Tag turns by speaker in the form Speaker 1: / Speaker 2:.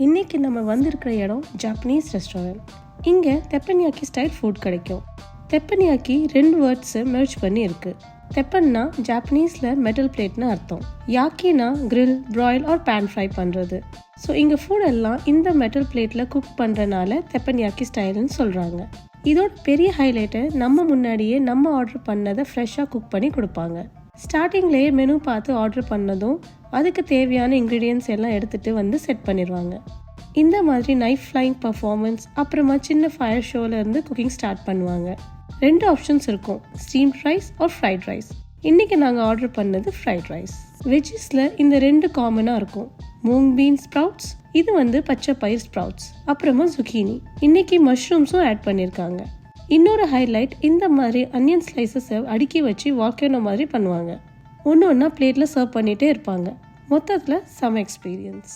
Speaker 1: இன்னைக்கு நம்ம வந்திருக்கிற இடம் ஜாப்பனீஸ் ரெஸ்டாரண்ட். இங்கே தெப்பன்யாக்கி ஸ்டைல் ஃபுட் கிடைக்கும். தெப்பன்யாக்கி 2 வேர்ட்ஸை மெர்ஜ் பண்ணி இருக்கு. தெப்பன்னா ஜாப்பனீஸில் மெட்டல் பிளேட்னு அர்த்தம். யாக்கினா கிரில், பிராயில் ஆர் பேன் ஃப்ரை பண்ணுறது. ஸோ இங்கே ஃபுட் எல்லாம் இந்த மெட்டல் பிளேட்டில் குக் பண்ணுறனால தெப்பன்யாக்கி ஸ்டைல்னு சொல்கிறாங்க. இதோட பெரிய ஹைலைட்டை நம்ம முன்னாடியே நம்ம ஆர்டர் பண்ணதை ஃப்ரெஷ்ஷாக குக் பண்ணி கொடுப்பாங்க. ஸ்டார்டிங்லேயே மெனு பார்த்து ஆர்டர் பண்ணதும் அதுக்கு தேவையான இன்க்ரீடியன்ஸ் எல்லாம் எடுத்துகிட்டு வந்து செட் பண்ணிடுவாங்க. இந்த மாதிரி நைஃப் ஃப்ளைங் பர்ஃபார்மன்ஸ், அப்புறமா சின்ன ஃபயர் ஷோலேருந்து குக்கிங் ஸ்டார்ட் பண்ணுவாங்க. 2 ஆப்ஷன்ஸ் இருக்கும், steamed rice or fried rice. இன்றைக்கி நாங்கள் ஆர்டர் பண்ணது ஃப்ரைட் ரைஸ். வெஜ்ஜஸில் இந்த 2 காமனாக இருக்கும். மூங் பீன் ஸ்ப்ரவுட்ஸ், இது பச்சை பயிர் ஸ்ப்ரவுட்ஸ், அப்புறமா zucchini. இன்னைக்கு மஷ்ரூம்ஸும் ஆட் பண்ணியிருக்காங்க. இன்னொரு ஹைலைட், இந்த மாதிரி அனியன் ஸ்லைசஸை அடுக்கி வச்சு வால்கேனோ மாதிரி பண்ணுவாங்க. ஒன்று ஒன்றா பிளேட்டில் சர்வ் பண்ணிகிட்டே இருப்பாங்க. மொத்தத்தில் செம எக்ஸ்பீரியன்ஸ்.